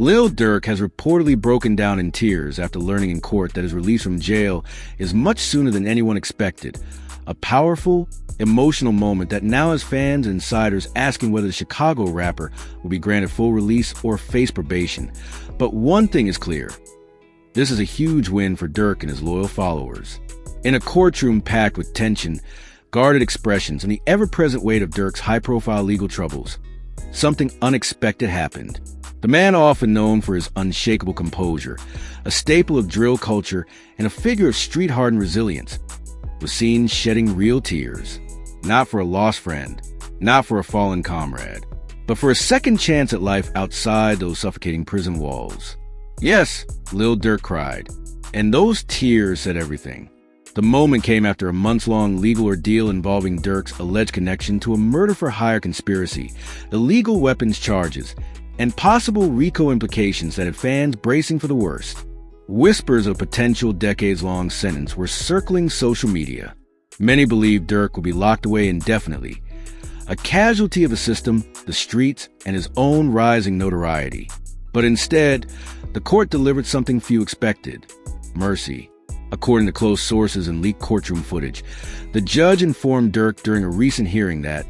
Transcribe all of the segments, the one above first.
Lil Durk has reportedly broken down in tears after learning in court that his release from jail is much sooner than anyone expected. A powerful, emotional moment that now has fans and insiders asking whether the Chicago rapper will be granted full release or face probation. But one thing is clear. This is a huge win for Durk and his loyal followers. In a courtroom packed with tension, guarded expressions, and the ever-present weight of Durk's high-profile legal troubles, something unexpected happened. The man, often known for his unshakable composure, a staple of drill culture and a figure of street-hardened resilience, was seen shedding real tears. Not for a lost friend, not for a fallen comrade, but for a second chance at life outside those suffocating prison walls. Yes, Lil Durk cried, and those tears said everything. The moment came after a months-long legal ordeal involving Durk's alleged connection to a murder-for-hire conspiracy, illegal weapons charges, and possible RICO implications that had fans bracing for the worst. Whispers of a potential decades-long sentence were circling social media. Many believed Durk would be locked away indefinitely, a casualty of a system, the streets, and his own rising notoriety. But instead, the court delivered something few expected: mercy. According to close sources and leaked courtroom footage, the judge informed Durk during a recent hearing that,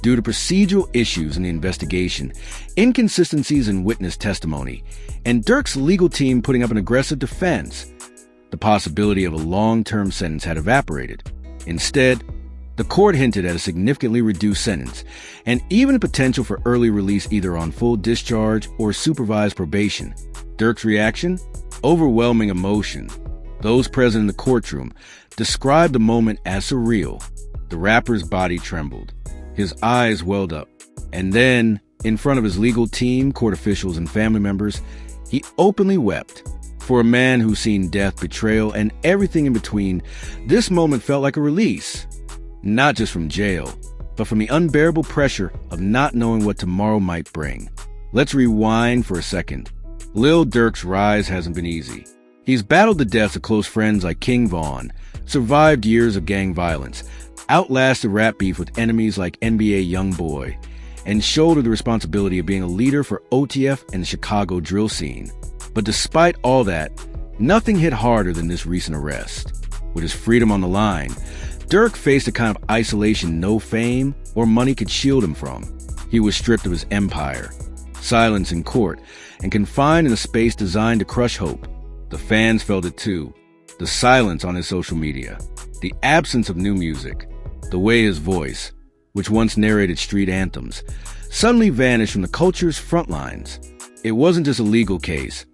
due to procedural issues in the investigation, inconsistencies in witness testimony, and Durk's legal team putting up an aggressive defense, the possibility of a long-term sentence had evaporated. Instead, the court hinted at a significantly reduced sentence, and even a potential for early release either on full discharge or supervised probation. Durk's reaction? Overwhelming emotion. Those present in the courtroom described the moment as surreal. The rapper's body trembled. His eyes welled up. And then, in front of his legal team, court officials, and family members, he openly wept. For a man who's seen death, betrayal, and everything in between, this moment felt like a release. Not just from jail, but from the unbearable pressure of not knowing what tomorrow might bring. Let's rewind for a second. Lil Durk's rise hasn't been easy. He's battled the deaths of close friends like King Von, survived years of gang violence, outlasted rap beef with enemies like NBA Youngboy, and shouldered the responsibility of being a leader for OTF and the Chicago drill scene. But despite all that, nothing hit harder than this recent arrest. With his freedom on the line, Durk faced a kind of isolation no fame or money could shield him from. He was stripped of his empire, silenced in court, and confined in a space designed to crush hope. The fans felt it too. The silence on his social media, the absence of new music, the way his voice, which once narrated street anthems, suddenly vanished from the culture's front lines. It wasn't just a legal case.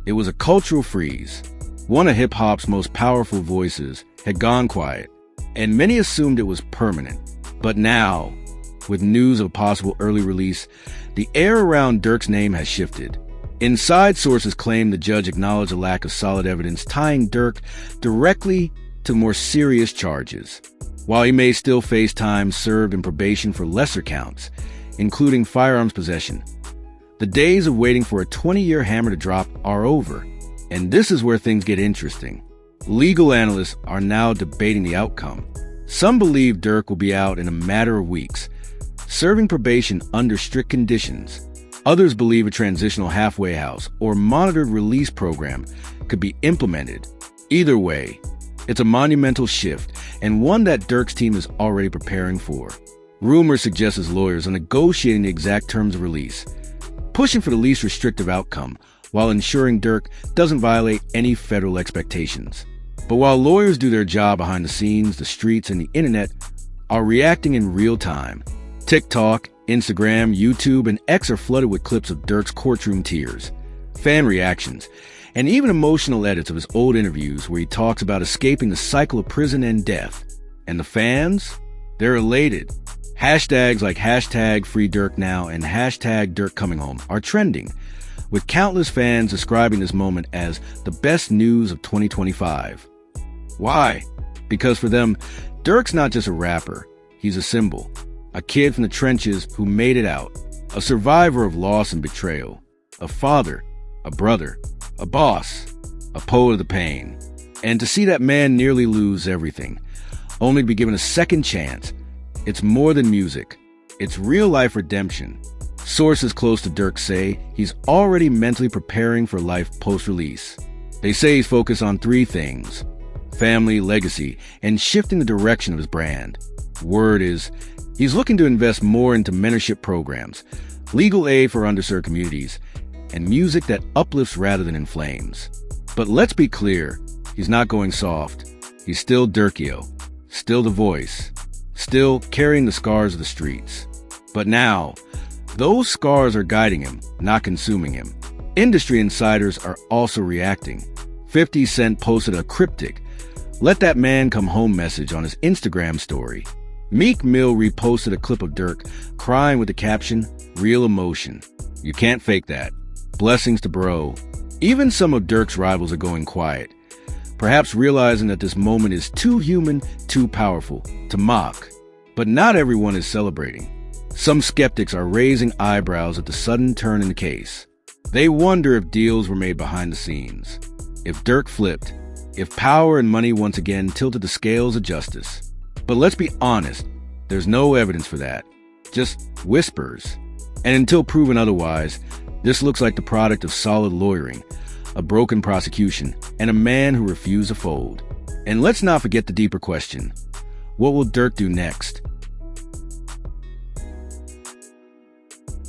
It was a cultural freeze. One of hip-hop's most powerful voices had gone quiet, and many assumed it was permanent. But now, with news of a possible early release, the air around Durk's name has shifted. Inside sources claim the judge acknowledged a lack of solid evidence tying Durk directly to more serious charges. While he may still face time served in probation for lesser counts, including firearms possession, the days of waiting for a 20-year hammer to drop are over. And this is where things get interesting. Legal analysts are now debating the outcome. Some believe Durk will be out in a matter of weeks, serving probation under strict conditions. Others believe a transitional halfway house or monitored release program could be implemented. Either way, it's a monumental shift, and one that Durk's team is already preparing for. Rumors suggest his lawyers are negotiating the exact terms of release, pushing for the least restrictive outcome while ensuring Durk doesn't violate any federal expectations. But while lawyers do their job behind the scenes, the streets and the internet are reacting in real time. TikTok, Instagram, YouTube, and X are flooded with clips of Durk's courtroom tears, fan reactions, and even emotional edits of his old interviews where he talks about escaping the cycle of prison and death. And the fans? They're elated. Hashtags like #FreeDurkNow and #DurkComingHome are trending, with countless fans describing this moment as the best news of 2025. Why? Because for them, Durk's not just a rapper, he's a symbol. A kid from the trenches who made it out, a survivor of loss and betrayal, a father, a brother, a boss, a poet of the pain. And to see that man nearly lose everything, only to be given a second chance, it's more than music. It's real-life redemption. Sources close to Durk say he's already mentally preparing for life post-release. They say he's focused on three things: family, legacy, and shifting the direction of his brand. Word is, he's looking to invest more into mentorship programs, legal aid for underserved communities, and music that uplifts rather than inflames. But let's be clear, he's not going soft. He's still Durkio, still the voice, still carrying the scars of the streets. But now, those scars are guiding him, not consuming him. Industry insiders are also reacting. 50 Cent posted a cryptic, "Let that man come home" message on his Instagram story. Meek Mill reposted a clip of Durk crying with the caption, "Real emotion. You can't fake that. Blessings to bro." Even some of Durk's rivals are going quiet, perhaps realizing that this moment is too human, too powerful to mock. But not everyone is celebrating. Some skeptics are raising eyebrows at the sudden turn in the case. They wonder if deals were made behind the scenes, if Durk flipped, if power and money once again tilted the scales of justice. But let's be honest, there's no evidence for that, just whispers. And until proven otherwise, this looks like the product of solid lawyering, a broken prosecution, and a man who refused to fold. And let's not forget the deeper question: what will Durk do next?